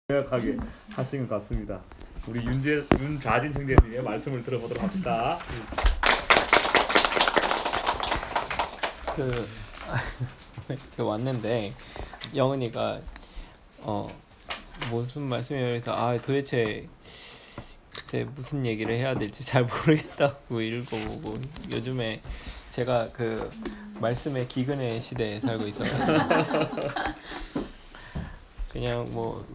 명확하게 하신 것 같습니다. 우리 윤자진 형제님의 말씀을 들어보도록 합시다. 이렇게 왔는데 영은이가 무슨 말씀이에요? 그래서 도대체 글쎄 무슨 얘기를 해야 될지 잘 모르겠다고 읽어보고, 요즘에 제가 그 말씀의 기근의 시대에 살고 있어요. 그냥 뭐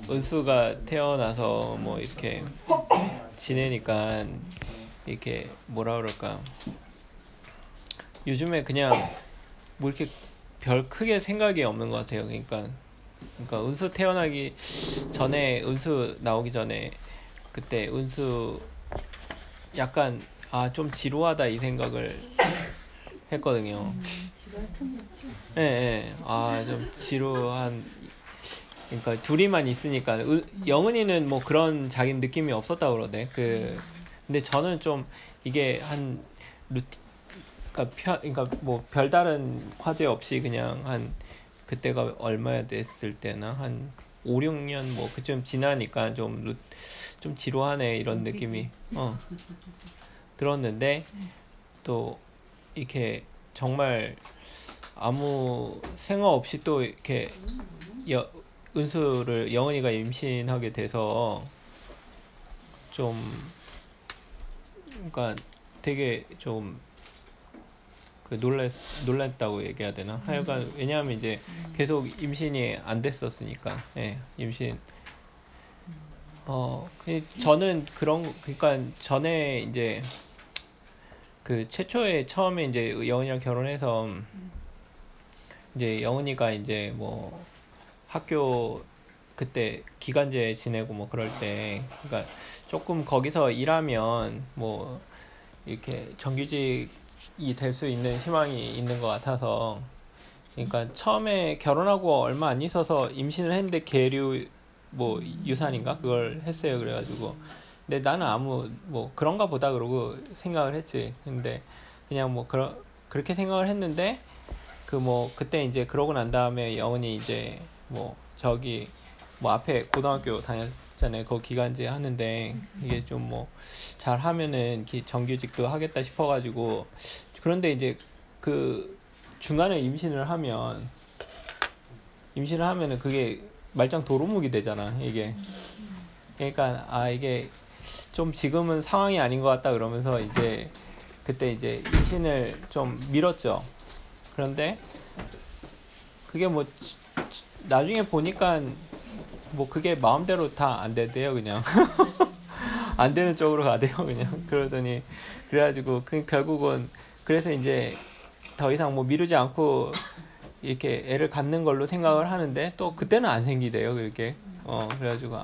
은수가 태어나서 뭐 이렇게 지내니까 이렇게 뭐라 그럴까, 요즘에 그냥 뭐 이렇게 별 크게 생각이 없는 것 같아요. 그러니까 은수 태어나기 전에, 은수 나오기 전에 그때 은수 약간 좀 지루하다 이 생각을 했거든요. 네. 좀 지루한, 그러니까 둘이만 있으니까. 영은이는 뭐 그런 자기 느낌이 없었다고 그러네. 근데 저는 좀 이게 한 루틴, 그러니까 뭐 별다른 화제 없이 그냥 한, 그때가 얼마야 됐을 때나 한 5, 6년 뭐 그쯤 지나니까 좀 지루하네 이런 느낌이 들었는데, 또 이렇게 정말 아무 생각 없이 또 이렇게 은수를, 영은이가 임신하게 돼서 좀, 그러니까 되게 좀 놀랐다고 얘기해야 되나? 하여간 왜냐하면 이제 계속 임신이 안 됐었으니까. 임신. 저는 그러니까 전에 이제 그 최초에 처음에 이제 영은이랑 결혼해서 이제 영은이가 이제 뭐 학교 그때 기간제 지내고 뭐 그럴 때, 그러니까 조금 거기서 일하면 뭐 이렇게 정규직이 될 수 있는 희망이 있는 것 같아서, 그러니까 처음에 결혼하고 얼마 안 있어서 임신을 했는데 계류 뭐 유산인가 그걸 했어요. 그래가지고 근데 나는 아무 뭐 그런가 보다 그러고 생각을 했지. 근데 그냥 뭐 그렇게 생각을 했는데, 그때 이제 그러고 난 다음에 영은이 이제 뭐 저기 뭐 앞에 고등학교 다녔잖아요. 거기 기간제 하는데 이게 좀 뭐 잘하면은 정규직도 하겠다 싶어가지고. 그런데 이제 그 중간에 임신을 하면은 그게 말짱 도루묵이 되잖아 이게. 그러니까 이게 좀 지금은 상황이 아닌 것 같다 그러면서 이제 그때 이제 임신을 좀 미뤘죠. 그런데 그게 뭐 나중에 보니까 뭐 그게 마음대로 다 안 되대요. 그냥 안 되는 쪽으로 가대요. 그냥 그러더니, 그래가지고 결국은 그래서 이제 더 이상 뭐 미루지 않고 이렇게 애를 갖는 걸로 생각을 하는데, 또 그때는 안 생기대요. 그렇게. 그래가지고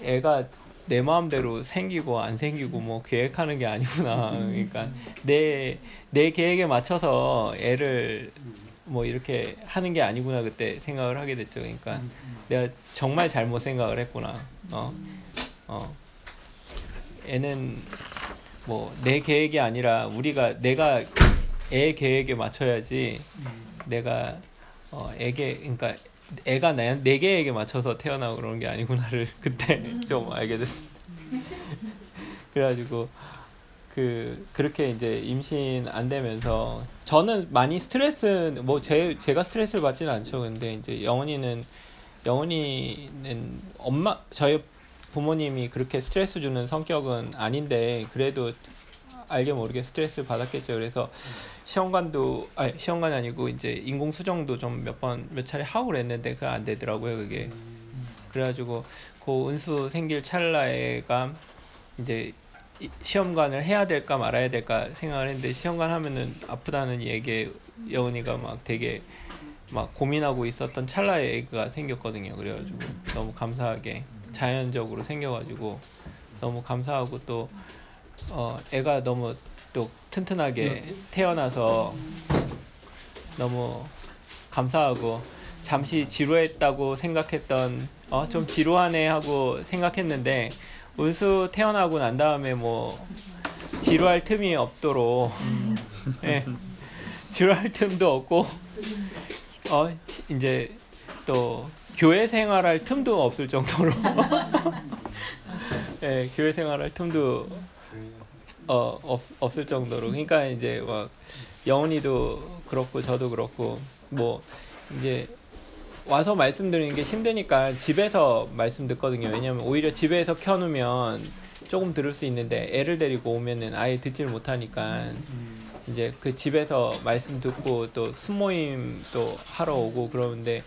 애가 내 마음대로 생기고 안 생기고 뭐 계획하는 게 아니구나. 그러니까 내 계획에 맞춰서 애를 뭐 이렇게 하는 게 아니구나 그때 생각을 하게 됐죠. 그러니까 내가 정말 잘못 생각을 했구나. 애는 뭐 내 계획이 아니라 내가 애 계획에 맞춰야지, 내가 그러니까 애가 내 계획에 맞춰서 태어나고 그러는 게 아니구나를 그때 좀 알게 됐습니다. 그래가지고 그렇게 이제 임신 안 되면서 저는 많이 뭐 제가 스트레스를 받지는 않죠. 근데 이제 영은이는 저희 부모님이 그렇게 스트레스 주는 성격은 아닌데, 그래도 알게 모르게 스트레스를 받았겠죠. 그래서 시험관이 아니고 이제 인공수정도 좀 몇 차례 하고 그랬는데 그거 안 되더라고요, 그게. 그래가지고 그 은수 생길 찰나에가 이제 시험관을 해야 될까 말아야 될까 생각을 했는데, 시험관 하면은 아프다는 얘기에 여운이가 막 되게 막 고민하고 있었던 찰나에 애가 생겼거든요. 그래가지고 너무 감사하게 자연적으로 생겨가지고 너무 감사하고, 또 애가 너무 또 튼튼하게 태어나서 너무 감사하고, 잠시 지루했다고 생각했던 좀 지루하네 하고 생각했는데, 은수 태어나고 난 다음에 뭐 지루할 틈이 없도록 지루할 틈도 없고 이제 또 교회 생활할 틈도 없을 정도로 예, 교회 생활할 틈도 없을 정도로. 그러니까 이제 막 영훈이도 그렇고 저도 그렇고 뭐 이제 와서 말씀드리는 게 힘드니까 집에서 말씀 듣거든요. 왜냐면 오히려 집에서 켜놓으면 조금 들을 수 있는데 애를 데리고 오면은 아예 듣지를 못하니까 이제 그 집에서 말씀 듣고 또 순모임 또 하러 오고 그러는데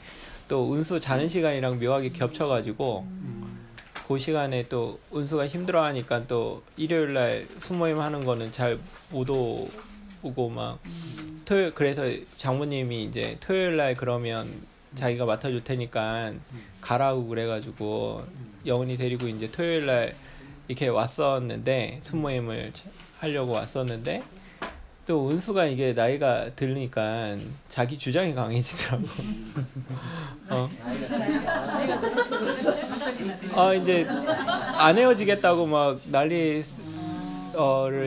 또 은수 자는 시간이랑 묘하게 겹쳐가지고 그 시간에 또 은수가 힘들어하니까 또 일요일날 순모임 하는 거는 잘 못 오고 막 토요일 그래서 장모님이 이제 토요일날 그러면 자기가 맡아줄 테니까 가라고 그래가지고 영훈이 데리고 이제 토요일날 이렇게 왔었는데 순모임을 하려고 왔었는데 또 은수가 이게 나이가 들으니까 자기 주장이 강해지더라고. 이제 안 헤어지겠다고 막 난리를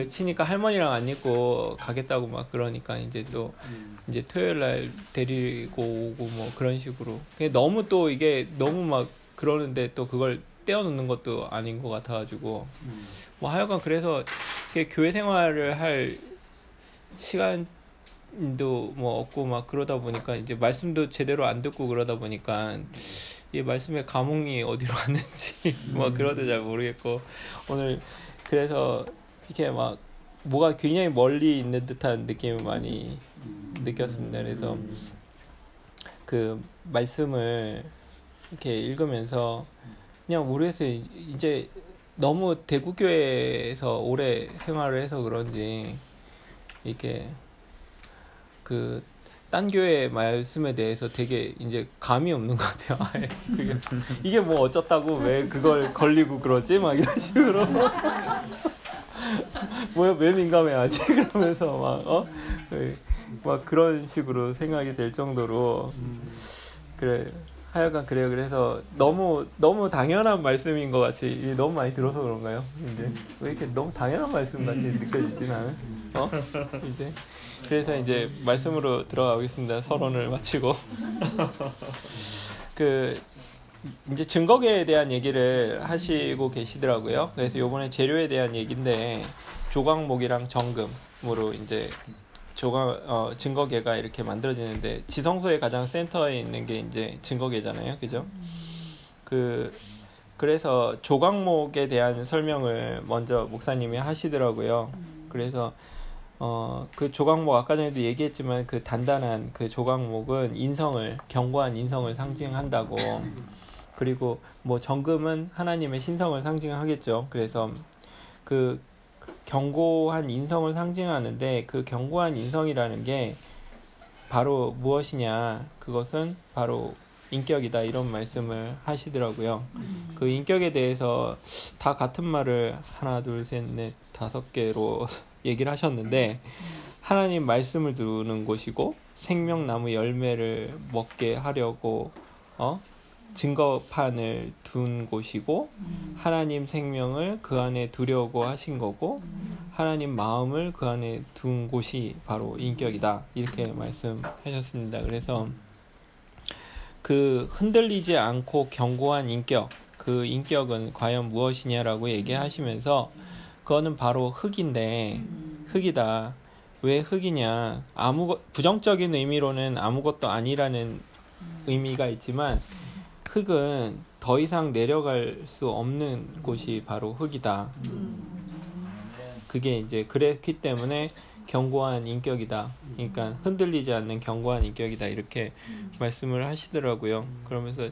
치니까 할머니랑 안 있고 가겠다고 막 그러니까 이제 또 이제 토요일 날 데리고 오고 뭐 그런 식으로. 너무 또 이게 너무 막 그러는데 또 그걸 떼어놓는 것도 아닌 것 같아가지고 뭐 하여간 그래서 교회 생활을 할 시간도 뭐 없고 막 그러다 보니까 이제 말씀도 제대로 안 듣고 그러다 보니까 이 말씀의 감흥이 어디로 갔는지 뭐 그것도 잘 모르겠고 오늘 그래서 이렇게 막 뭐가 굉장히 멀리 있는 듯한 느낌을 많이 느꼈습니다. 그래서 그 말씀을 이렇게 읽으면서 그냥 모르겠어요. 이제 너무 대구교회에서 오래 생활을 해서 그런지 이렇게 그 딴 교회 말씀에 대해서 되게 이제 감이 없는 것 같아요. 아예 이게 뭐 어쩌다고 왜 그걸 걸리고 그러지? 막 이런 식으로 뭐야 왜 민감해하지? 그러면서 막 그런 식으로 생각이 될 정도로 그래 하여간 그래요. 그래서 너무 당연한 말씀인 것 같이 너무 많이 들어서 그런가요? 이제 왜 이렇게 너무 당연한 말씀 같이 느껴지지 나는? 이제 그래서 이제 말씀으로 들어가겠습니다. 서론을 마치고 그 이제 증거계에 대한 얘기를 하시고 계시더라고요. 그래서 요번에 재료에 대한 얘기인데 조각목이랑 정금으로 이제 증거계가 이렇게 만들어지는데 지성소의 가장 센터에 있는 게 이제 증거계잖아요, 그죠? 그래서 조각목에 대한 설명을 먼저 목사님이 하시더라고요. 그래서 그 조각목 아까 전에도 얘기했지만 그 단단한 그 조각목은 견고한 인성을 상징한다고. 그리고 뭐 정금은 하나님의 신성을 상징하겠죠. 그래서 그 견고한 인성을 상징하는데 그 견고한 인성이라는 게 바로 무엇이냐? 그것은 바로 인격이다 이런 말씀을 하시더라고요. 그 인격에 대해서 다 같은 말을 하나, 둘, 셋, 넷, 5개로 얘기를 하셨는데 하나님 말씀을 두는 곳이고 생명나무 열매를 먹게 하려고 증거판을 둔 곳이고 하나님 생명을 그 안에 두려고 하신 거고 하나님 마음을 그 안에 둔 곳이 바로 인격이다 이렇게 말씀하셨습니다. 그래서 그 흔들리지 않고 견고한 인격, 그 인격은 과연 무엇이냐라고 얘기하시면서 그거는 바로 흙이다. 왜 흙이냐? 부정적인 의미로는 아무것도 아니라는 의미가 있지만 흙은 더 이상 내려갈 수 없는 곳이 바로 흙이다. 그게 이제 그랬기 때문에 견고한 인격이다. 그러니까 흔들리지 않는 견고한 인격이다. 이렇게 말씀을 하시더라고요. 그러면서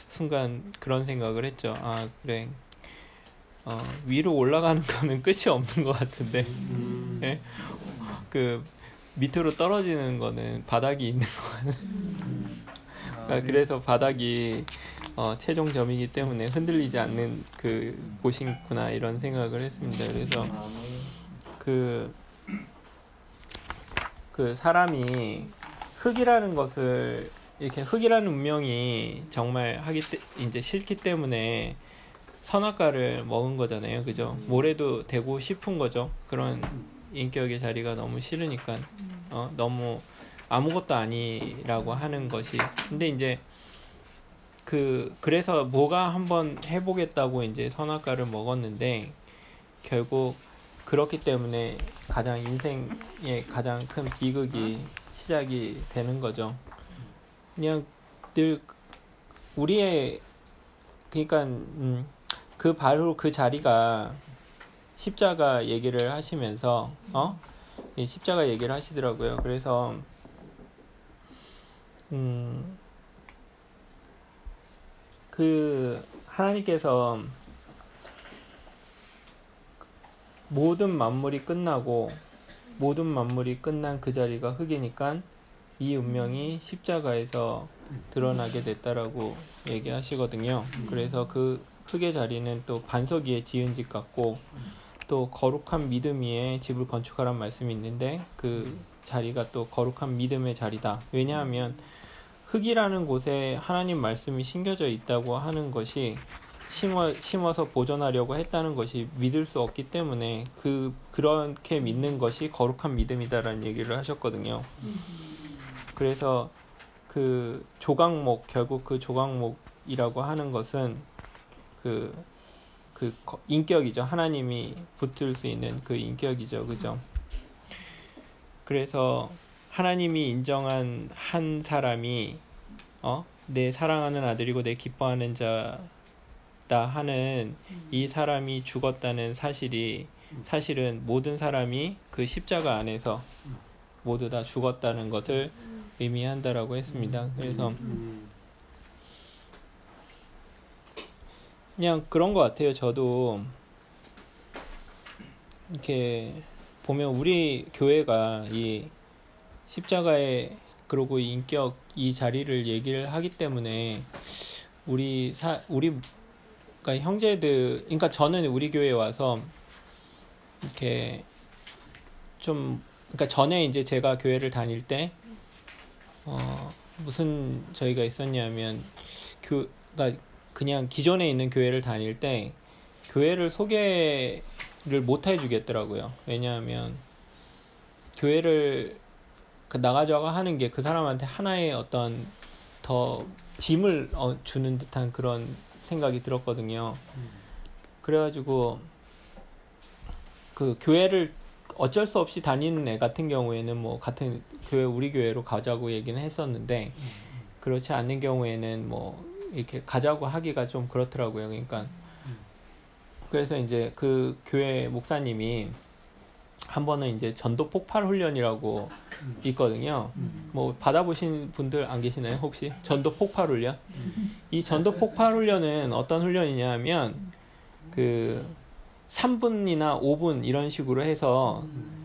순간 그런 생각을 했죠. 아, 그래. 위로 올라가는 거는 끝이 없는 것 같은데 네? 그 밑으로 떨어지는 거는 바닥이 있는 것 같은 그래서 바닥이 최종점이기 때문에 흔들리지 않는 그 곳이구나 이런 생각을 했습니다. 그래서 그 사람이 흙이라는 것을 이렇게 흙이라는 운명이 정말 이제 싫기 때문에 선악과를 먹은 거잖아요, 그죠? 모래도 되고 싶은 거죠. 그런 인격의 자리가 너무 싫으니까 너무 아무것도 아니라고 하는 것이. 근데 이제 그래서 뭐가 한번 해보겠다고 이제 선악과를 먹었는데 결국 그렇기 때문에 가장 인생의 가장 큰 비극이 시작이 되는 거죠. 그냥 늘 우리의 그러니까 그 바로 그 자리가 십자가 얘기를 하시면서 이 십자가 얘기를 하시더라고요. 그래서 그 하나님께서 모든 만물이 끝나고 모든 만물이 끝난 그 자리가 흙이니까 이 운명이 십자가에서 드러나게 됐다라고 얘기하시거든요. 그래서 그 흙의 자리는 또 반석 위에 지은 집 같고 또 거룩한 믿음 위에 집을 건축하라는 말씀이 있는데 그 자리가 또 거룩한 믿음의 자리다. 왜냐하면 흙이라는 곳에 하나님 말씀이 심겨져 있다고 하는 것이 심어서 보존하려고 했다는 것이 믿을 수 없기 때문에 그렇게 믿는 것이 거룩한 믿음이다라는 얘기를 하셨거든요. 그래서 그 조각목, 결국 그 조각목이라고 하는 것은 그 인격이죠. 하나님이 붙을 수 있는 그 인격이죠. 그죠? 그래서 하나님이 인정한 한 사람이 내 사랑하는 아들이고 내 기뻐하는 자다 하는 이 사람이 죽었다는 사실은 모든 사람이 그 십자가 안에서 모두 다 죽었다는 것을 의미한다라고 했습니다. 그래서 그냥 그런 것 같아요. 저도 이렇게 보면 우리 교회가 이 십자가의 그리고 인격 이 자리를 얘기를 하기 때문에 그러니까 형제들, 그러니까 저는 우리 교회에 와서 이렇게 좀 그러니까 전에 이제 제가 교회를 다닐 때 무슨 저희가 있었냐면 그러니까 그냥 기존에 있는 교회를 다닐 때 교회를 소개를 못 해주겠더라고요. 왜냐하면 교회를 나가자고 하는 게 그 사람한테 하나의 어떤 더 짐을 주는 듯한 그런 생각이 들었거든요. 그래가지고 그 교회를 어쩔 수 없이 다니는 애 같은 경우에는 뭐 같은 교회 우리 교회로 가자고 얘기는 했었는데 그렇지 않는 경우에는 뭐 이렇게 가자고 하기가 좀 그렇더라고요. 그러니까 그래서 이제 그 교회 목사님이 한 번은 이제 전도 폭발 훈련이라고 있거든요. 뭐 받아보신 분들 안 계시나요? 혹시 전도 폭발 훈련? 이 전도 폭발 훈련은 어떤 훈련이냐면 그 3분이나 5분 이런 식으로 해서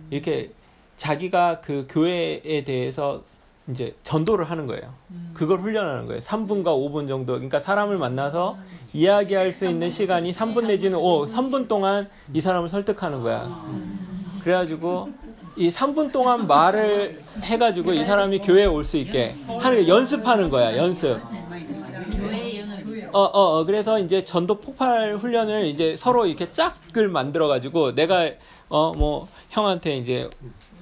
이렇게 자기가 그 교회에 대해서 이제 전도를 하는 거예요. 그걸 훈련하는 거예요. 3분과 5분 정도. 그러니까 사람을 만나서 이야기할 수 있는 시간이 3분 내지는 3분 동안 이 사람을 설득하는 거야. 그래가지고 이 3분 동안 말을 해가지고 이 사람이 교회에 올 수 있게 하는 거 연습하는 거야. 연습. 그래서 이제 전도 폭발 훈련을 이제 서로 이렇게 짝을 만들어가지고 내가 뭐 형한테 이제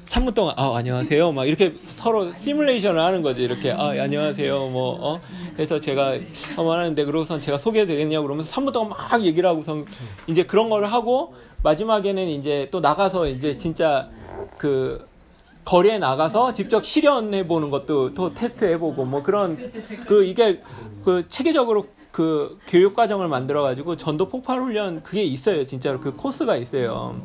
3분 동안 안녕하세요 막 이렇게 서로 시뮬레이션을 하는 거지. 이렇게 안녕하세요 뭐 그래서 제가 하는데 그러고선 제가 소개해도 되겠냐고 그러면서 3분 동안 막 얘기를 하고선 이제 그런 거를 하고 마지막에는 이제 또 나가서 이제 진짜 그 거리에 나가서 직접 실현해 보는 것도 또 테스트 해보고 뭐 그런 이게 그 체계적으로 그 교육 과정을 만들어 가지고 전도 폭발 훈련 그게 있어요. 진짜로 그 코스가 있어요.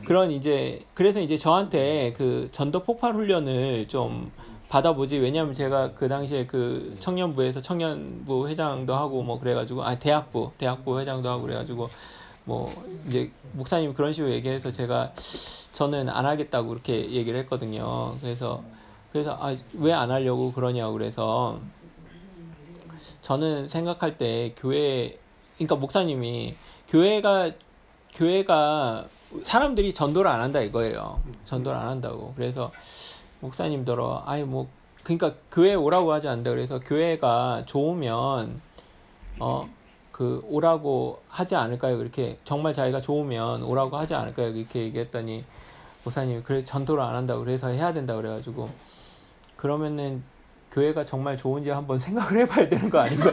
그래서 이제 저한테 그 전도 폭발 훈련을 좀 받아보지. 왜냐면 제가 그 당시에 그 청년부에서 청년부 회장도 하고 뭐 그래가지고 대학부 회장도 하고 그래가지고 뭐 이제 목사님 그런 식으로 얘기해서 저는 안 하겠다고 그렇게 얘기를 했거든요. 그래서 왜 안 하려고 그러냐고 그래서 저는 생각할 때 그러니까 목사님이 교회가 사람들이 전도를 안 한다 이거예요. 전도를 안 한다고. 그래서 목사님더러 그러니까 교회에 오라고 하지 않는다. 그래서 교회가 좋으면 오라고 하지 않을까요? 그렇게 정말 자기가 좋으면 오라고 하지 않을까요? 이렇게 얘기했더니 목사님이 그래 전도를 안 한다고 그래서 해야 된다 그래가지고 그러면은 교회가 정말 좋은지 한번 생각을 해봐야 되는 거 아닌가요?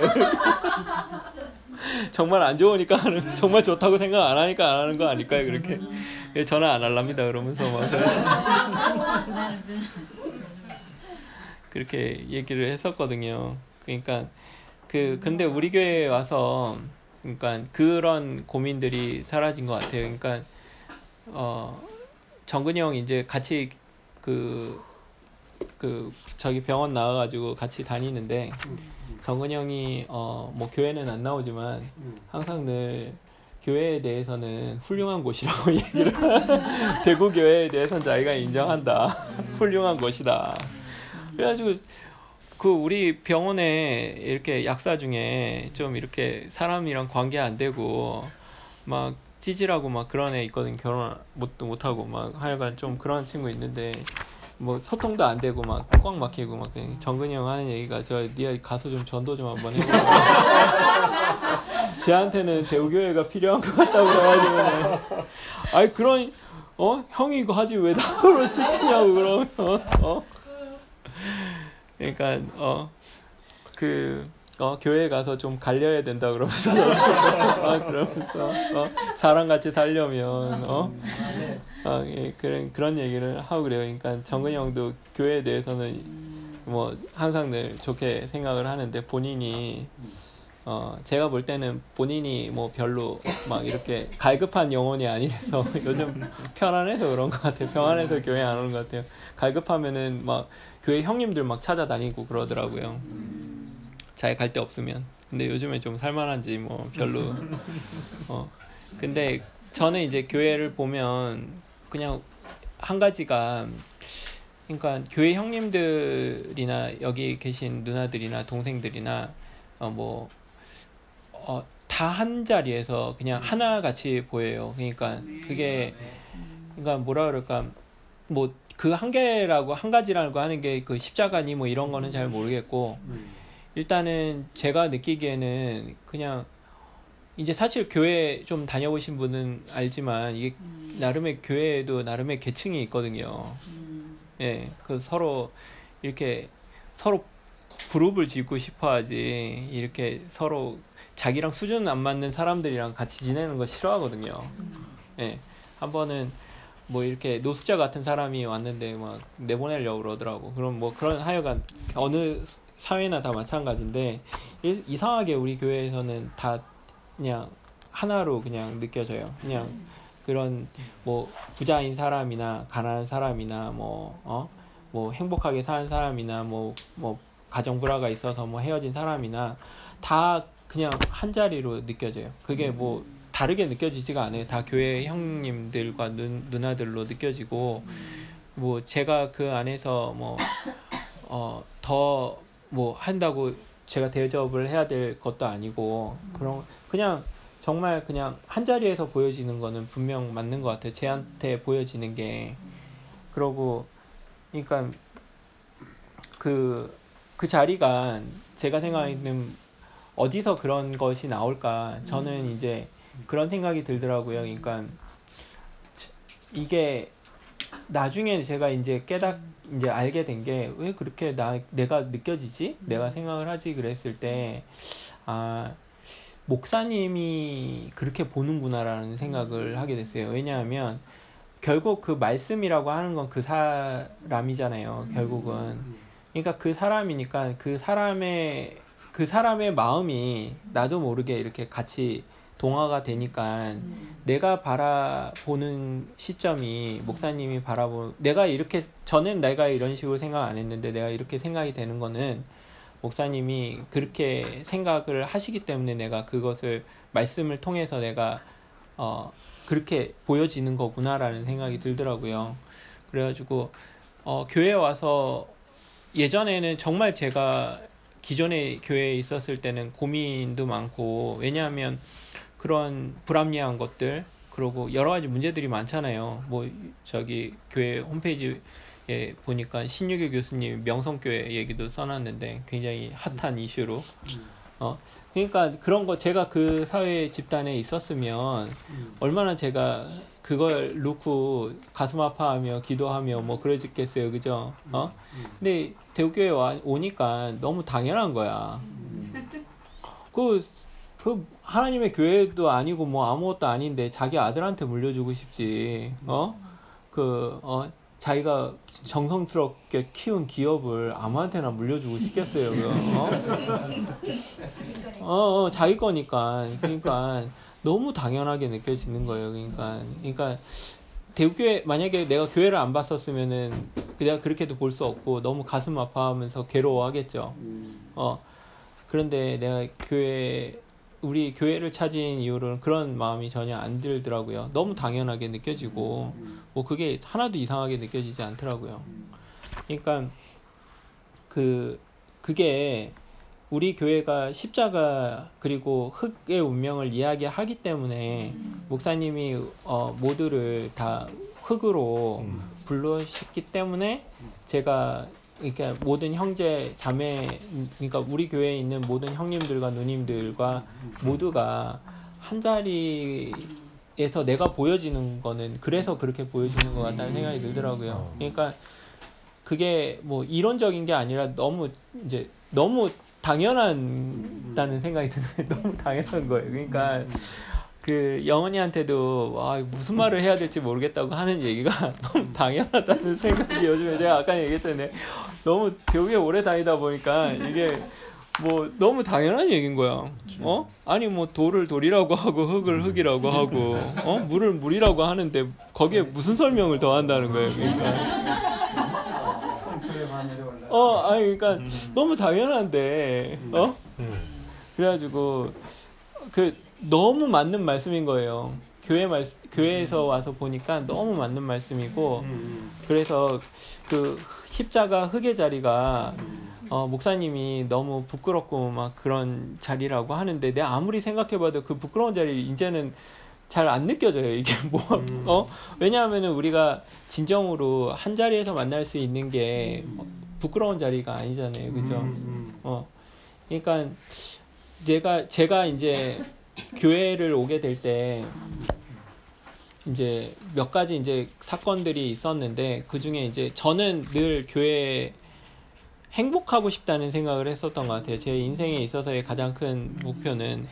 정말 안 좋으니까 정말 좋다고 생각 안 하니까 안 하는 거 아닐까요? 그렇게 전화 안 할랍니다 그러면서 막 그렇게 얘기를 했었거든요. 그러니까 근데 우리 교회에 와서 그러니까 그런 고민들이 사라진 것 같아요. 그러니까 정근이 형 이제 같이 저기 병원 나와가지고 같이 다니는데 정근이 형이 뭐 교회는 안 나오지만 항상 늘 교회에 대해서는 훌륭한 곳이라고 얘기를 대구 교회에 대해서는 자기가 인정한다. 훌륭한 곳이다. 그래가지고 우리 병원에 이렇게 약사 중에 좀 이렇게 사람이랑 관계 안 되고 막 찌질하고 막 그런 애 있거든. 결혼 못하고 막 하여간 좀 그런 친구 있는데 뭐 소통도 안 되고 막 꽉 막히고 막 정근이 형 하는 얘기가 니가 가서 좀 전도 좀 한번 해봐. 쟤한테는 대우교회가 필요한 것 같다고 그래가지고 아이 그런 형이 이거 하지 왜 나더러 시키냐고 그러면 그러니까 교회 가서 좀 갈려야 된다 그러면서 그러면서 사람같이 살려면 예, 그런 얘기를 하고 그래요. 그러니까 정근이 형도 교회에 대해서는 뭐 항상 늘 좋게 생각을 하는데 본인이 제가 볼 때는 본인이 뭐 별로 막 이렇게 갈급한 영혼이 아니라서 요즘 편안해서 그런 것 같아요. 편안해서 교회 안 오는 것 같아요. 갈급하면은 막 교회 형님들 막 찾아다니고 그러더라고요. 자기 갈 데 없으면. 근데 요즘에 좀 살만한지 뭐 별로. 근데 저는 이제 교회를 보면 그냥 한 가지가 그러니까 교회 형님들이나 여기 계신 누나들이나 동생들이나 다 한 자리에서 그냥 하나같이 보여요. 그러니까 그게 그러니까 뭐라 그럴까 뭐 그 한 개라고 한 가지라고 하는 게 그 십자가니 뭐 이런 거는 잘 모르겠고 일단은 제가 느끼기에는 그냥 이제 사실 교회 좀 다녀보신 분은 알지만 이게 나름의 교회에도 나름의 계층이 있거든요. 예, 서로 이렇게 서로 그룹을 짓고 싶어 하지 이렇게 서로 자기랑 수준 안 맞는 사람들이랑 같이 지내는 거 싫어하거든요. 예, 한 번은 뭐 이렇게 노숙자 같은 사람이 왔는데 막 내보내려고 그러더라고. 그럼 뭐 그런 하여간 어느 사회나 다 마찬가지인데 이상하게 우리 교회에서는 다 그냥 하나로 그냥 느껴져요. 그냥 그런 뭐 부자인 사람이나 가난한 사람이나 뭐 행복하게 사는 사람이나 뭐 가정 불화가 있어서 뭐 헤어진 사람이나 다 그냥 한 자리로 느껴져요. 그게 뭐 다르게 느껴지지가 않아요. 다 교회 형님들과 누나들로 느껴지고 뭐 제가 그 안에서 더 뭐 한다고 제가 대접을 해야 될 것도 아니고 그냥 정말 그냥 한 자리에서 보여지는 거는 분명 맞는 것 같아요. 쟤한테 보여지는 게. 그러고 그러니까 그 자리가 제가 생각하기에는 어디서 그런 것이 나올까 저는 이제 그런 생각이 들더라고요. 그러니까 이게 나중에 제가 이제 이제 알게 된 게 왜 그렇게 내가 느껴지지? 내가 생각을 하지 그랬을 때 목사님이 그렇게 보는구나라는 생각을 하게 됐어요. 왜냐하면 결국 그 말씀이라고 하는 건 그 사람이잖아요. 결국은. 그러니까 그 사람이니까 그 사람의 마음이 나도 모르게 이렇게 같이 동화가 되니까 내가 바라보는 시점이 목사님이 저는 내가 이런 식으로 생각 안 했는데 내가 이렇게 생각이 되는 거는 목사님이 그렇게 생각을 하시기 때문에 내가 그것을 말씀을 통해서 내가 그렇게 보여지는 거구나라는 생각이 들더라고요. 그래가지고 교회에 와서 예전에는 정말 제가 기존의 교회에 있었을 때는 고민도 많고 왜냐하면 그런 불합리한 것들 그리고 여러 가지 문제들이 많잖아요. 뭐 저기 교회 홈페이지에 보니까 신유교 교수님 명성교회 얘기도 써놨는데 굉장히 핫한 이슈로 그러니까 그런 거 제가 그 사회 집단에 있었으면 얼마나 제가 그걸 놓고 가슴 아파하며 기도하며 뭐 그러겠어요, 그죠? 근데 대구교회 오니까 너무 당연한 거야. 그 하나님의 교회도 아니고 뭐 아무것도 아닌데 자기 아들한테 물려주고 싶지. 자기가 정성스럽게 키운 기업을 아무한테나 물려주고 싶겠어요. 자기 거니까. 그러니까 너무 당연하게 느껴지는 거예요. 그러니까 대구교회 만약에 내가 교회를 안 봤었으면은 내가 그렇게도 볼 수 없고 너무 가슴 아파하면서 괴로워하겠죠. 그런데 내가 우리 교회를 찾은 이유로는 그런 마음이 전혀 안 들더라고요. 너무 당연하게 느껴지고 뭐 그게 하나도 이상하게 느껴지지 않더라고요. 그러니까 그게 우리 교회가 십자가 그리고 흑의 운명을 이야기하기 때문에 목사님이 모두를 다 흑으로 불러셨기 때문에 제가 그러니까 모든 형제 자매 그러니까 우리 교회에 있는 모든 형님들과 누님들과 모두가 한 자리에서 내가 보여지는 거는 그래서 그렇게 보여지는 것 같다는 생각이 들더라고요. 그러니까 그게 뭐 이론적인 게 아니라 너무 당연하다는 생각이 드는 너무 당연한 거예요. 그러니까 그 영원이한테도 무슨 말을 해야 될지 모르겠다고 하는 얘기가 너무 당연하다는 생각이 요즘에 제가 아까 얘기했잖아요. 너무 교회에 오래 다니다 보니까 이게 뭐 너무 당연한 얘기인 거야. 아니 뭐 돌을 돌이라고 하고 흙을 흙이라고 하고 물을 물이라고 하는데 거기에 무슨 설명을 더 한다는 거예요. 그러니까 아니 그러니까 너무 당연한데 그래가지고 너무 맞는 말씀인 거예요. 교회에서 와서 보니까 너무 맞는 말씀이고 그래서 그 십자가 흑의 자리가 목사님이 너무 부끄럽고 막 그런 자리라고 하는데 내가 아무리 생각해봐도 그 부끄러운 자리 이제는 잘 안 느껴져요. 이게 왜냐하면은 우리가 진정으로 한 자리에서 만날 수 있는 게 부끄러운 자리가 아니잖아요. 그죠? 그러니까 제가 이제 교회를 오게 될 때 이제 몇 가지 이제 사건들이 있었는데 그 중에 이제 저는 늘 교회에 행복하고 싶다는 생각을 했었던 것 같아요. 제 인생에 있어서의 가장 큰 목표는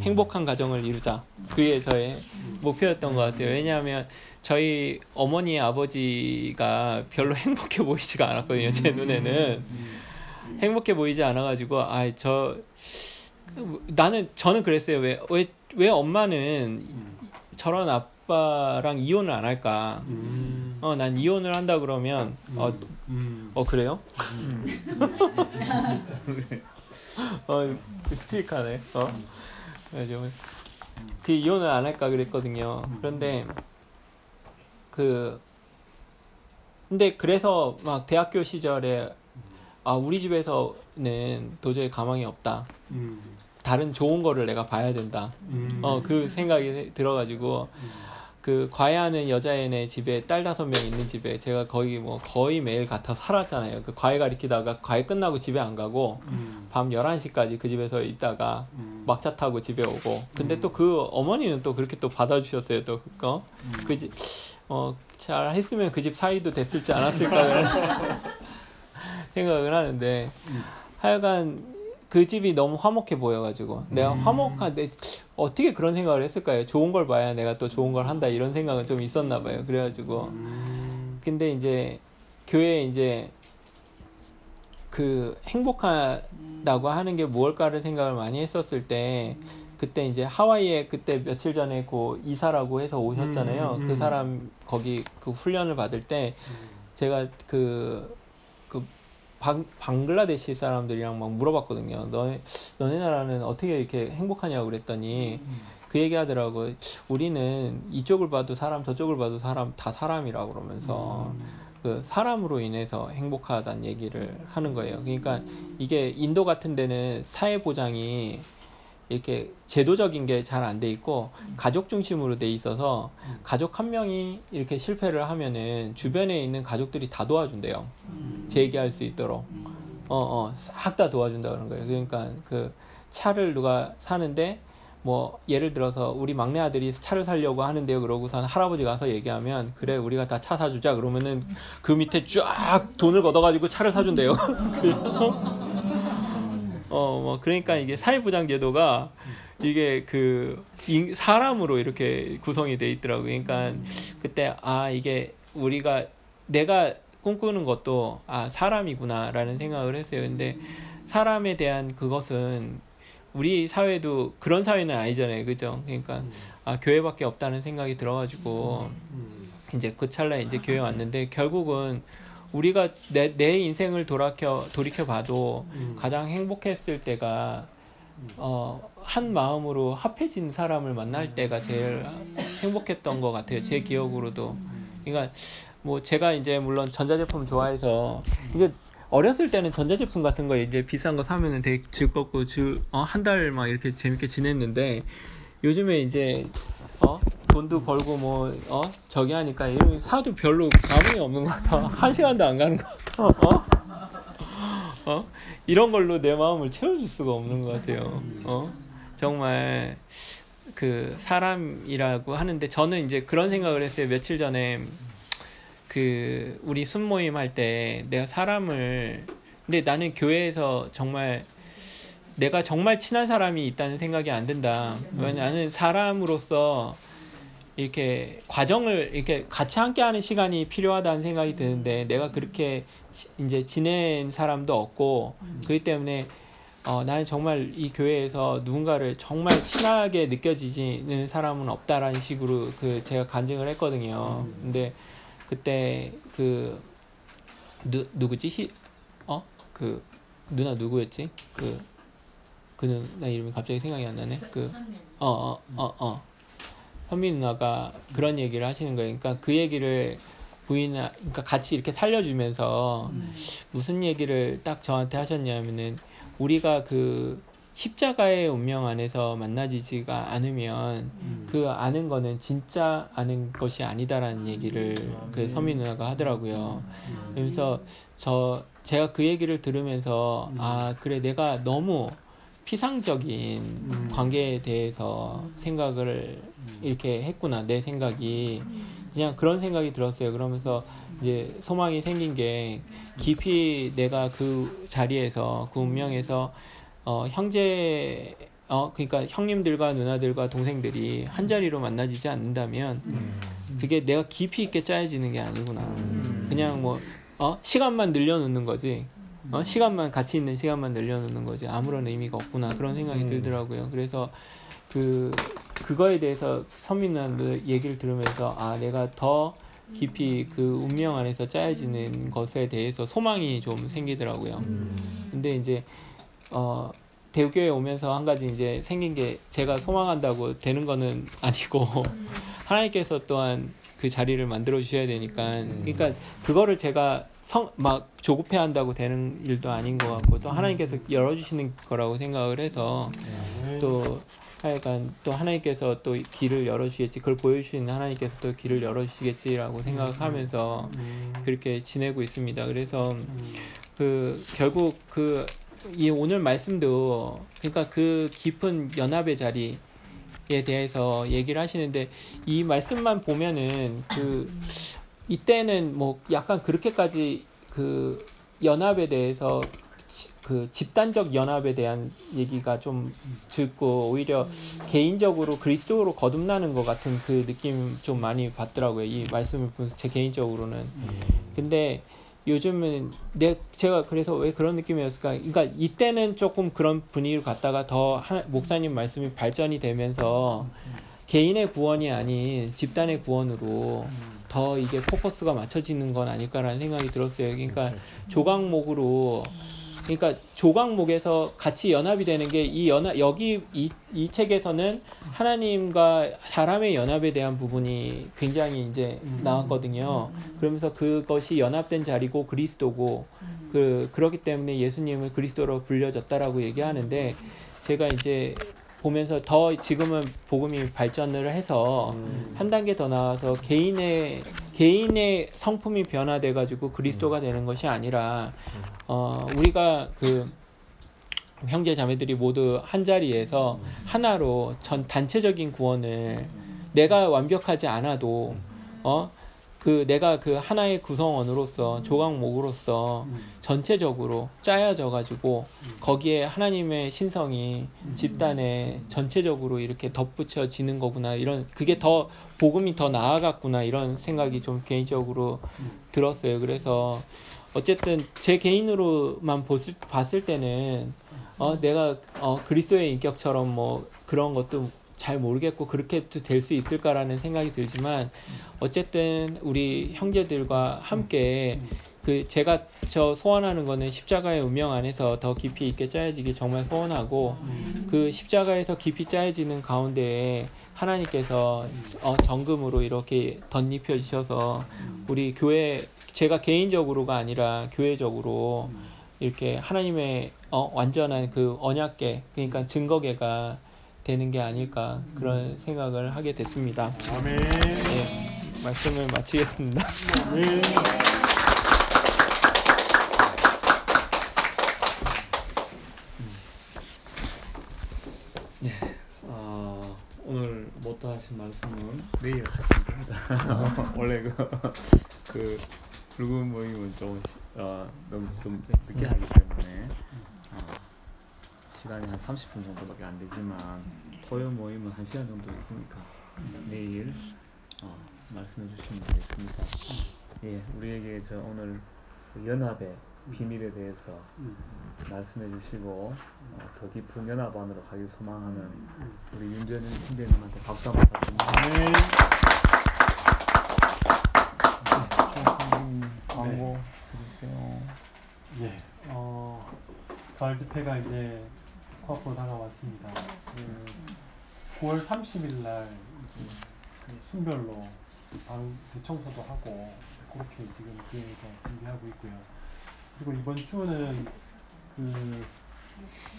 행복한 가정을 이루자. 그게 저의 목표였던 것 같아요. 왜냐하면 저희 어머니 아버지가 별로 행복해 보이지가 않았거든요. 제 눈에는 행복해 보이지 않아가지고 저는 그랬어요. 왜 엄마는 저런 아빠랑 이혼을 안 할까? 난 이혼을 한다 그러면 그래요? 스틱하네. 그 이혼을 안 할까 그랬거든요. 그런데 근데 그래서 막 대학교 시절에 우리 집에서는 도저히 가망이 없다. 다른 좋은 거를 내가 봐야 된다. 그 생각이 들어가지고 그 과외하는 여자애네 집에 딸 5명 있는 집에 제가 거의 매일 가서 살았잖아요. 그 과외 가리키다가 과외 끝나고 집에 안 가고 밤 11시까지 그 집에서 있다가 막차 타고 집에 오고 근데 또 그 어머니는 또 그렇게 또 받아주셨어요. 또 그 집 잘 했으면 그 집 사이도 됐을지 않았을까 생각을 하는데 하여간 그 집이 너무 화목해 보여가지고 내가 화목한데 어떻게 그런 생각을 했을까요? 좋은 걸 봐야 내가 또 좋은 걸 한다 이런 생각은 좀 있었나 봐요. 그래가지고 근데 이제 교회에 이제 그 행복하다고 하는 게 무엇일까를 생각을 많이 했었을 때 그때 이제 하와이에 그때 며칠 전에 그 이사라고 해서 오셨잖아요. 그 사람 거기 그 훈련을 받을 때 제가 방글라데시 사람들이랑 막 물어봤거든요. 너네 나라는 어떻게 이렇게 행복하냐고 그랬더니 그 얘기 하더라고. 우리는 이쪽을 봐도 사람 저쪽을 봐도 사람 다 사람이라고 그러면서 그 사람으로 인해서 행복하다는 얘기를 하는 거예요. 그러니까 이게 인도 같은 데는 사회 보장이 이렇게 제도적인 게 잘 안 돼 있고 가족 중심으로 돼 있어서 가족 한 명이 이렇게 실패를 하면은 주변에 있는 가족들이 다 도와준대요. 재기할 수 있도록. 싹 다 도와준다 그런 거예요. 그러니까 그 차를 누가 사는데 뭐 예를 들어서 우리 막내 아들이 차를 사려고 하는데요. 그러고선 할아버지 가서 얘기하면 그래 우리가 다 차 사주자 그러면은 그 밑에 쫙 돈을 걷어가지고 차를 사준대요. 뭐 그러니까 이게 사회보장제도가 이게 그 사람으로 이렇게 구성이 돼 있더라고요. 그러니까 그때 이게 우리가 내가 꿈꾸는 것도 사람이구나라는 생각을 했어요. 근데 사람에 대한 그것은 우리 사회도 그런 사회는 아니잖아요. 그죠? 그러니까 교회밖에 없다는 생각이 들어가지고 이제 그 찰나에 이제 교회 왔는데 결국은 우리가 내 인생을 돌이켜 봐도 가장 행복했을 때가 한 마음으로 합해진 사람을 만날 때가 제일 행복했던 것 같아요. 제 기억으로도. 그러니까 뭐 제가 이제 물론 전자제품 좋아해서 이제 어렸을 때는 전자제품 같은 거 이제 비싼 거 사면은 되게 즐겁고 한 달 막 이렇게 재밌게 지냈는데 요즘에 이제 돈도 벌고 뭐 저기 하니까 이런 사도 별로 감흥이 없는 것 같아. 한 시간도 안 가는 것 같아. 이런 걸로 내 마음을 채워줄 수가 없는 것 같아요. 정말 그 사람이라고 하는데 저는 이제 그런 생각을 했어요. 며칠 전에 그 우리 순모임 할 때 내가 근데 나는 교회에서 정말 내가 정말 친한 사람이 있다는 생각이 안 든다. 왜냐면 나는 사람으로서 이렇게 과정을 이렇게 같이 함께하는 시간이 필요하다는 생각이 드는데 내가 그렇게 이제 지낸 사람도 없고 그렇기 때문에 나는 정말 이 교회에서 누군가를 정말 친하게 느껴지는 사람은 없다라는 식으로 그 제가 간증을 했거든요. 근데 그때 그 누구지? 그 누나 누구였지? 그는 나 이름이 갑자기 생각이 안 나네. 선미 누나가 그런 얘기를 하시는 거예요. 그러니까 그 얘기를 그러니까 같이 이렇게 살려주면서 무슨 얘기를 딱 저한테 하셨냐면은 우리가 그 십자가의 운명 안에서 만나지지가 않으면 그 아는 거는 진짜 아는 것이 아니다라는 얘기를 그 선미 누나가 하더라고요. 그래서 제가 그 얘기를 들으면서 그래 내가 너무 피상적인 관계에 대해서 생각을 이렇게 했구나. 내 생각이 그냥 그런 생각이 들었어요. 그러면서 이제 소망이 생긴 게 깊이 내가 그 자리에서 그 운명에서 그러니까 형님들과 누나들과 동생들이 한 자리로 만나지지 않는다면 그게 내가 깊이 있게 짜여지는 게 아니구나. 그냥 뭐 시간만 늘려놓는 거지. 시간만 같이 있는 시간만 늘려놓는 거지 아무런 의미가 없구나 그런 생각이 들더라고요. 그래서 그거에 대해서 선민 누나 얘기를 들으면서 내가 더 깊이 그 운명 안에서 짜여지는 것에 대해서 소망이 좀 생기더라고요. 근데 이제 대우교회 오면서 한 가지 이제 생긴 게 제가 소망한다고 되는 거는 아니고 하나님께서 또한 그 자리를 만들어 주셔야 되니까 그러니까 그거를 제가 막 조급해 한다고 되는 일도 아닌 것 같고 또 하나님께서 열어주시는 거라고 생각을 해서 또 하여간 또 하나님께서 또 길을 열어주시겠지 그걸 보여주시는 하나님께서 또 길을 열어주시겠지라고 생각하면서 그렇게 지내고 있습니다. 그래서 결국 이 오늘 말씀도 그러니까 그 깊은 연합의 자리에 대해서 얘기를 하시는데 이 말씀만 보면은 이때는 뭐 약간 그렇게까지 그 연합에 대해서 그 집단적 연합에 대한 얘기가 좀 적고 오히려 개인적으로 그리스도로 거듭나는 것 같은 그 느낌 좀 많이 받더라고요. 이 말씀을 보면서 제 개인적으로는. 근데 요즘은 제가 그래서 왜 그런 느낌이었을까? 그러니까 이때는 조금 그런 분위기로 갔다가 더 목사님 말씀이 발전이 되면서 개인의 구원이 아닌 집단의 구원으로 더 이게 포커스가 맞춰지는 건 아닐까라는 생각이 들었어요. 그러니까 그러니까 조각목에서 같이 연합이 되는 게 여기 이 책에서는 하나님과 사람의 연합에 대한 부분이 굉장히 이제 나왔거든요. 그러면서 그것이 연합된 자리고 그리스도고 그렇기 때문에 예수님을 그리스도로 불려졌다라고 얘기하는데 제가 이제 보면서 더 지금은 복음이 발전을 해서 한 단계 더 나아서 개인의 성품이 변화돼 가지고 그리스도가 되는 것이 아니라 우리가 그 형제 자매들이 모두 한 자리에서 하나로 전 단체적인 구원을 내가 완벽하지 않아도 내가 그 하나의 구성원으로서 조각목으로서 전체적으로 짜여져 가지고 거기에 하나님의 신성이 집단에 전체적으로 이렇게 덧붙여지는 거구나, 이런, 그게 더 복음이 더 나아갔구나, 이런 생각이 좀 개인적으로 들었어요. 그래서 어쨌든 제 개인으로만 봤을 때는 내가 그리스도의 인격처럼 뭐 그런 것도 잘 모르겠고 그렇게도 될 수 있을까라는 생각이 들지만, 어쨌든 우리 형제들과 함께 제가 소원하는 거는 십자가의 운명 안에서 더 깊이 있게 짜여지길 정말 소원하고, 그 십자가에서 깊이 짜여지는 가운데에 하나님께서 정금으로 이렇게 덧입혀 주셔서 우리 교회, 제가 개인적으로가 아니라 교회적으로 이렇게 하나님의 완전한 그 언약궤, 그러니까 증거궤가 되는 게 아닐까, 그런 생각을 하게 됐습니다. 아멘. 네, 말씀을 마치겠습니다. 아멘. 오늘 못다 하신 말씀은 내일 하시면 됩니다. 원래 그 붉은 모임은 너무 좀 늦게 하기 때문에 시간이 한 30분 정도밖에 안 되지만 토요 모임은 1시간 정도 있으니까 내일 말씀해 주시면 되겠습니다. 예, 우리에게 오늘 연합의 비밀에 대해서 말씀해 주시고 더 깊은 연합 안으로 가길 소망하는 우리 윤재는 팀장님한테 박수 한번 부탁드립니다. 광고 해주세요. 예, 가을 집회가 이제 코앞으로 다가왔습니다. 9월 30일 날 순별로 방 대청소도 하고 그렇게 지금 교회에서 준비하고 있고요. 그리고 이번 주는 그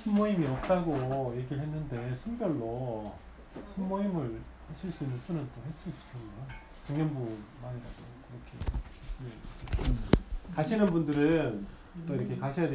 순모임이 없다고 얘기를 했는데 순별로 순모임을 하실 수 있는 수는 또 했으면 좋겠네요. 청년부만이라도 그렇게 했으면 좋겠습니다. 가시는 분들은 또 이렇게 가셔야 되기